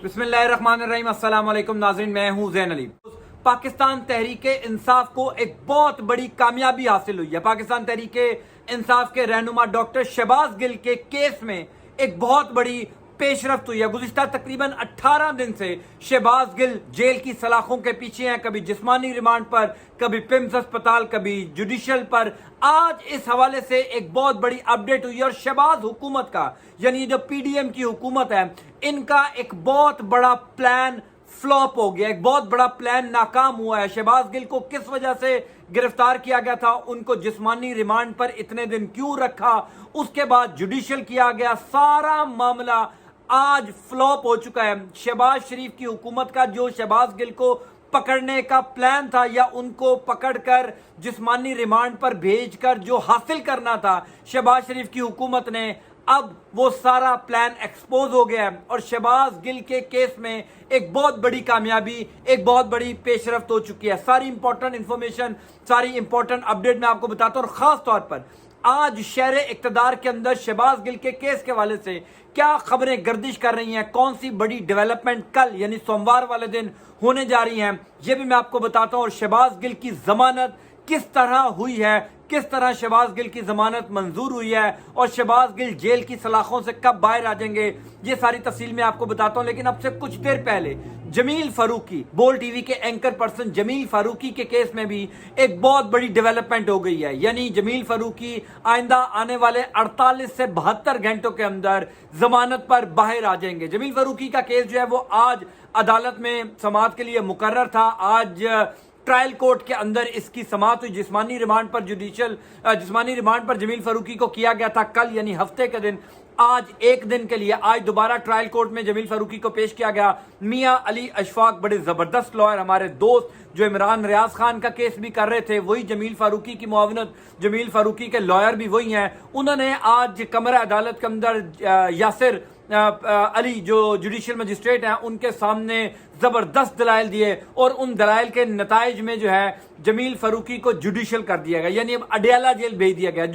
बिस्मिल्लाहिर्रहमानिर्रहीम। अस्सलाम वालेकुम नाज़रीन, मैं हूं ज़ैन अली। पाकिस्तान तहरीक इंसाफ को एक बहुत बड़ी कामयाबी हासिल हुई है। पाकिस्तान तहरीक इंसाफ के रहनुमा डॉक्टर शहबाज गिल के केस में एक बहुत बड़ी पेशरफ्त हुई है। गुज़िश्ता तकरीबन 18 दिन से शहबाज गिल जेल की सलाखों के पीछे हैं, कभी जिस्मानी रिमांड पर, कभी पिम्स अस्पताल, कभी जुडिशल पर। आज इस हवाले से एक बहुत बड़ी अपडेट हुई है और शहबाज हुकूमत का, यानी जो पीडीएम की हुकूमत है, इनका एक बहुत बड़ा प्लान फ्लॉप हो गया। एक बहुत बड़ा प्लान नाकाम हुआ है। शहबाज गिल को किस वजह से गिरफ्तार किया गया था, उनको जिस्मानी रिमांड पर इतने दिन क्यों रखा, उसके बाद जुडिशल किया गया, सारा मामला आज फ्लॉप हो चुका है। शहबाज शरीफ की हुकूमत का जो शहबाज गिल को पकड़ने का प्लान था या उनको पकड़कर जिस्मानी रिमांड पर भेजकर जो हासिल करना था शहबाज शरीफ की हुकूमत ने, अब वो सारा प्लान एक्सपोज हो गया है और शहबाज गिल के केस में एक बहुत बड़ी कामयाबी, एक बहुत बड़ी पेशरफ्त हो चुकी है। सारी इंपॉर्टेंट इंफॉर्मेशन, सारी इंपॉर्टेंट अपडेट मैं आपको बताता हूँ और खास तौर पर आज शहर इक्तदार के अंदर शहबाज गिल के केस के हवाले से क्या खबरें गर्दिश कर रही हैं, कौन सी बड़ी डेवलपमेंट कल यानी सोमवार वाले दिन होने जा रही हैं, ये भी मैं आपको बताता हूं। और शहबाज गिल की जमानत किस तरह हुई है, किस तरह शहबाज गिल की जमानत मंजूर हुई है और शहबाज गिल जेल की सलाखों से कब बाहर आ जाएंगे, ये सारी तफसील मैं आपको बताता हूं। लेकिन अब से कुछ देर पहले जमील फारूकी, बोल टीवी के एंकर पर्सन जमील फारूकी के केस में भी एक बहुत बड़ी डेवलपमेंट हो गई है। यानी जमील फारूकी आइंदा आने वाले 48 से 72 घंटों के अंदर जमानत पर बाहर आ जाएंगे। जमील फारूकी का केस जो है वो आज अदालत में समाअत के लिए मुकर्रर था। आज ट्रायल कोर्ट के अंदर इसकी समाअत हुई। जिस्मानी रिमांड पर जमील फारूकी को किया गया था कल यानी हफ्ते के दिन। आज एक दिन के लिए आज दोबारा ट्रायल कोर्ट में जमील फारूकी को पेश किया गया। मियां अली अशफाक, बड़े जबरदस्त लॉयर, हमारे दोस्त जो इमरान रियाज खान का केस भी कर रहे थे, वही जमील फारूकी की मुआवनत, जमील फारूकी के लॉयर भी वही हैं। उन्होंने आज कमरा अदालत के अंदर यासिर अली जो जुडिशियल मजिस्ट्रेट हैं उनके सामने जबरदस्त दलाइल दिए और उन दलाइल के नताइज में जो है जमील फारूकी को जुडिशियल कर दिया गया, यानी अब अडयाला जेल भेज दिया गया।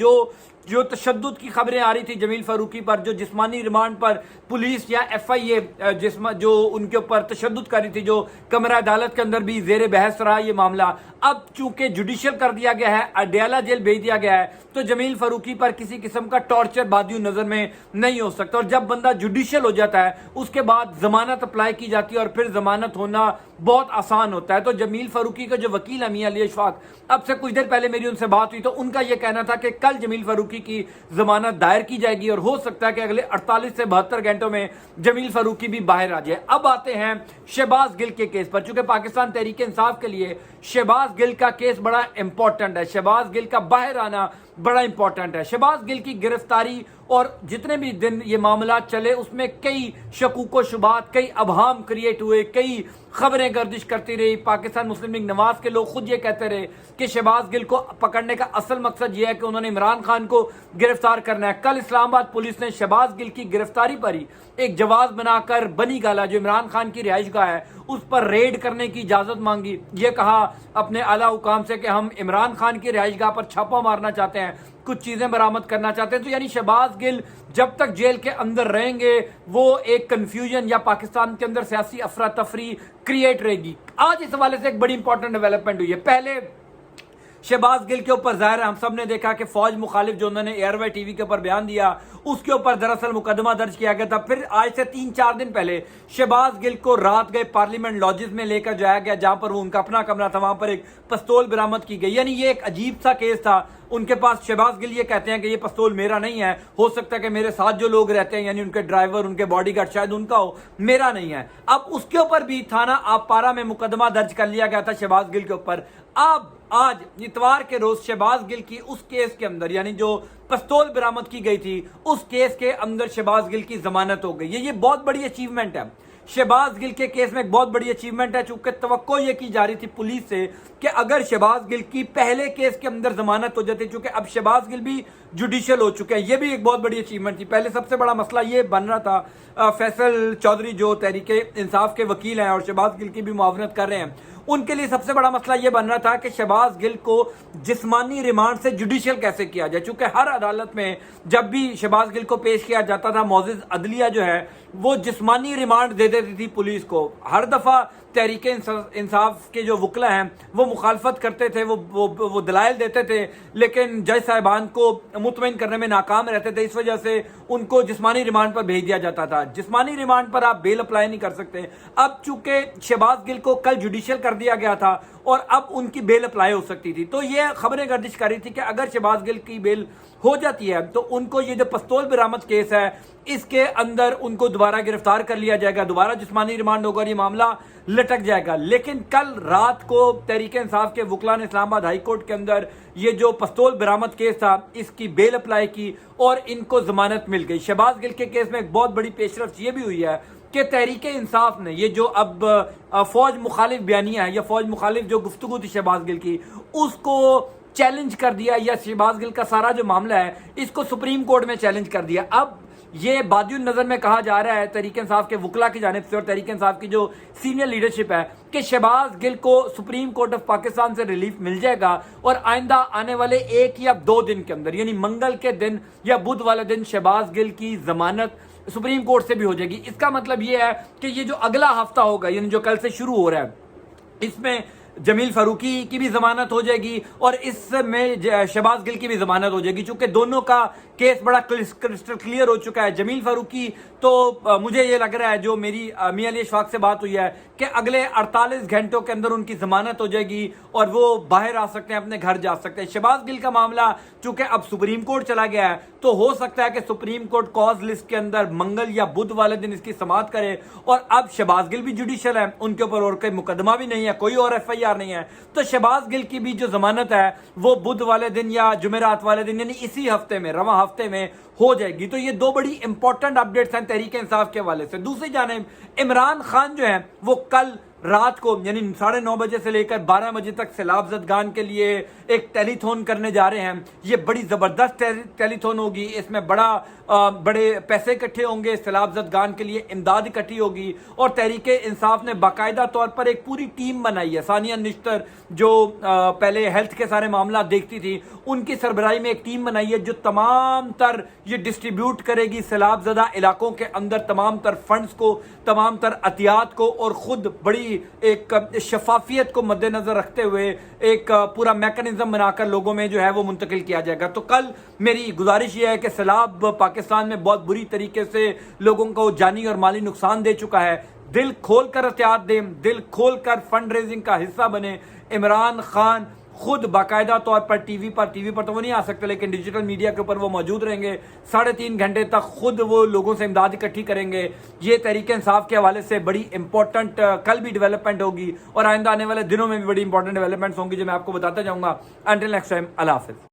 जो तशद्दुद की खबरें आ रही थी जमील फारूकी पर, जो जिस्मानी रिमांड पर पुलिस या FIA जो उनके ऊपर तशद्दुद कर रही थी, जो कमरा अदालत के अंदर भी जेर बहस रहा ये मामला, अब चूंकि जुडिशियल कर दिया गया है, अडयाला जेल भेज दिया गया है, तो जमील फारूकी पर किसी किस्म का टॉर्चर बादियों नजर में नहीं हो सकता। और जब बंदा जुडिशियल हो जाता है उसके बाद जमानत अप्लाई की जाती है और फिर जमानत होना बहुत आसान होता है। तो जमील फारूकी का जो वकील है मियां अली अशफाक, अब से कुछ देर पहले मेरी उनसे बात हुई तो उनका यह कहना था कि कल जमील फारूकी की जमानत दायर की जाएगी और हो सकता है कि अगले 48 से 72 घंटों में जमील फारूकी भी बाहर आ जाए। अब आते हैं शहबाज गिल के केस पर। चूंकि पाकिस्तान तहरीक इंसाफ के लिए शहबाज गिल का केस बड़ा इंपॉर्टेंट है, शहबाज गिल का बाहर आना बड़ा इंपॉर्टेंट है। शहबाज गिल की गिरफ्तारी और जितने भी दिन ये मामला चले उसमें कई शकूक शुबात, कई अबहाम क्रिएट हुए, कई खबरें गर्दिश करती रही। पाकिस्तान मुस्लिम लीग नवाज के लोग खुद ये कहते रहे कि शहबाज गिल को पकड़ने का असल मकसद ये है कि उन्होंने इमरान खान को गिरफ्तार करना है। कल इस्लामाबाद पुलिस ने शहबाज गिल की गिरफ्तारी पर ही एक जवाब बनाकर बनी गाला जो इमरान खान की रिहाइशगाह है उस पर रेड करने की इजाजत मांगी। ये कहा अपने आला हुकाम से कि हम इमरान खान की रिहाइशगाह पर छापा मारना चाहते हैं, कुछ चीजें बरामद करना चाहते हैं। तो यानी शहबाज गिल जब तक जेल के अंदर रहेंगे वो एक कंफ्यूजन या पाकिस्तान के अंदर सियासी अफरा तफरी क्रिएट रहेगी। आज इस हवाले से एक बड़ी इंपॉर्टेंट डेवलपमेंट हुई है। पहले शहबाज गिल के ऊपर जाहिर है हम सब ने देखा कि फौज मुखालिफ जो उन्होंने एयरवे टीवी के ऊपर बयान दिया उसके ऊपर दरअसल मुकदमा दर्ज किया गया था। फिर आज से 3-4 दिन पहले शहबाज गिल को रात गए पार्लियामेंट लॉजेस में लेकर जाया गया जहां पर वो उनका अपना कमरा था, वहां पर एक पिस्तौल बरामद की गई। यानी ये एक अजीब सा केस था उनके पास। शहबाज गिल ये कहते हैं कि ये पिस्तौल मेरा नहीं है, हो सकता है कि मेरे साथ जो लोग रहते हैं यानी उनके ड्राइवर, उनके बॉडीगार्ड शायद उनका हो, मेरा नहीं है। अब उसके ऊपर भी थाना आपारा में मुकदमा दर्ज कर लिया गया था शहबाज गिल के ऊपर। अब आज इतवार के रोज शहबाज गिल की उस केस के अंदर यानी जो पिस्तौल बरामद की गई थी उस केस के अंदर शहबाज गिल की जमानत हो गई। ये बहुत बड़ी अचीवमेंट है शहबाज गिल के केस में, एक बहुत बड़ी अचीवमेंट है। चूंकि तवक्को ये की जा रही थी पुलिस से कि अगर शहबाज गिल की पहले केस के अंदर जमानत हो जाती, चूंकि अब शहबाज गिल भी जुडिशियल हो चुके हैं। ये भी एक बहुत बड़ी अचीवमेंट थी। पहले सबसे बड़ा मसला ये बन रहा था, फैसल चौधरी जो तहरीक इंसाफ के वकील हैं और शहबाज गिल की भी मुआवनत कर रहे हैं, उनके लिए सबसे बड़ा मसला ये बन रहा था कि शहबाज गिल को जिस्मानी रिमांड से जुडिशियल कैसे किया जाए, चूंकि हर अदालत में जब भी शहबाज गिल को पेश किया जाता था, मौजिज अदलिया जो है वो जिस्मानी रिमांड दे देती थी पुलिस को। हर दफ़ा तहरीक इंसाफ के जो वकला हैं वो मुखालफत करते थे, वो दलाइल देते थे, लेकिन जज साहिबान को मुतमईन करने में नाकाम रहते थे। इस वजह से उनको जिस्मानी रिमांड पर भेज दिया जाता था। जिस्मानी रिमांड पर आप बेल अप्लाई नहीं कर सकते। अब चूंकि शहबाज गिल को कल जुडिशियल कर दिया गया था और अब उनकी बेल अप्लाई हो सकती थी, तो ये खबरें गर्दिश कर रही थी कि अगर शहबाज गिल की बेल हो जाती है तो उनको ये जो पिस्तौल बरामद केस है इसके अंदर उनको दोबारा गिरफ्तार कर लिया जाएगा, दोबारा जिस्मानी रिमांड होगा, ये मामला लटक जाएगा। लेकिन कल रात को तहरीक इंसाफ के वकला ने इस्लामाबाद हाई कोर्ट के अंदर ये जो पिस्तौल बरामद केस था इसकी बेल अप्लाई की और इनको जमानत मिल गई। शहबाज गिल के केस में एक बहुत बड़ी पेशरफ्त ये भी हुई है कि तहरीक इंसाफ ने ये जो अब फौज मुखालिफ बयानिया है या फौज मुखालिफ जो गुफ्तगू थी शहबाज गिल की, उसको चैलेंज कर दिया, या शहबाज गिल का सारा जो मामला है इसको सुप्रीम कोर्ट में चैलेंज कर दिया। अब ये बादियुन नजर में कहा जा रहा है तहरीक इंसाफ के वकला की जानिब से और तहरीक इंसाफ की जो सीनियर लीडरशिप है कि शहबाज गिल को सुप्रीम कोर्ट ऑफ पाकिस्तान से रिलीफ मिल जाएगा और आइंदा आने वाले 1 या 2 दिन के अंदर, यानी मंगल के दिन या बुध वाले दिन, शहबाज गिल की जमानत सुप्रीम कोर्ट से भी हो जाएगी। इसका मतलब ये है कि ये जो अगला हफ्ता होगा, यानी जो कल से शुरू हो रहा है, इसमें जमील फारूकी की भी जमानत हो जाएगी और इसमें शहबाज गिल की भी जमानत हो जाएगी, चूंकि दोनों का केस बड़ा क्रिस्टल क्लियर हो चुका है। जमील फारूकी तो मुझे ये लग रहा है, जो मेरी मियां अली अशफाक से बात हुई है, कि अगले 48 घंटों के अंदर उनकी जमानत हो जाएगी और वो बाहर आ सकते हैं, अपने घर जा सकते हैं। शहबाज गिल का मामला चूंकि अब सुप्रीम कोर्ट चला गया है तो हो सकता है कि सुप्रीम कोर्ट कॉज लिस्ट के अंदर मंगल या बुध वाले दिन इसकी समाअत करे। और अब शहबाज गिल भी जुडिशियल है, उनके ऊपर और कोई मुकदमा भी नहीं है, कोई और FIR नहीं है, तो शहबाज गिल की भी जो जमानत है वो बुध वाले दिन या जुमेरात वाले दिन, यानी इसी हफ्ते में, रवां हफ्ते में हो जाएगी। तो ये 2 बड़ी इंपॉर्टेंट अपडेट्स हैं तहरीक इंसाफ के हवाले से। दूसरी जानिब इमरान खान जो है वो कल रात को यानी 9:30 बजे से लेकर 12 बजे तक सैलाब ज़दगान के लिए एक टेलीथॉन करने जा रहे हैं। ये बड़ी ज़बरदस्त टेलीथॉन होगी, इसमें बड़े पैसे इकट्ठे होंगे, सैलाब ज़दगान के लिए इमदाद इकट्ठी होगी। और तहरीक इंसाफ ने बाकायदा तौर पर एक पूरी टीम बनाई है। सानिया निश्तर जो पहले हेल्थ के सारे मामला देखती थी, उनकी सरबराही में एक टीम बनाई है जो तमाम तर ये डिस्ट्रीब्यूट करेगी सैलाब ज़दा इलाकों के अंदर तमाम तर फंड्स को, तमाम तर अतियात को, और ख़ुद बड़ी एक शफाफियत को मद्देनजर रखते हुए एक पूरा मैकेनिज्म बनाकर लोगों में जो है वो मुंतकिल किया जाएगा। तो कल मेरी गुजारिश ये है कि सैलाब पाकिस्तान में बहुत बुरी तरीके से लोगों को जानी और माली नुकसान दे चुका है। दिल खोल कर एहतियात दें, दिल खोल कर फंड रेजिंग का हिस्सा बने। इमरान खान खुद बाकायदा तौर पर टीवी पर तो वो नहीं आ सकते, लेकिन डिजिटल मीडिया के ऊपर वो मौजूद रहेंगे। 3.5 घंटे तक खुद वो लोगों से इमदाद इकट्ठी करेंगे। ये तहरीक इंसाफ के हवाले से बड़ी इंपॉर्टेंट कल भी डेवलपमेंट होगी और आइंदा आने वाले दिनों में भी बड़ी इंपॉर्टेंट डेवलपमेंट्स होंगी जो मैं आपको बताता जाऊंगा। अंटिल नेक्स्ट टाइम, अल्लाह हाफिज़।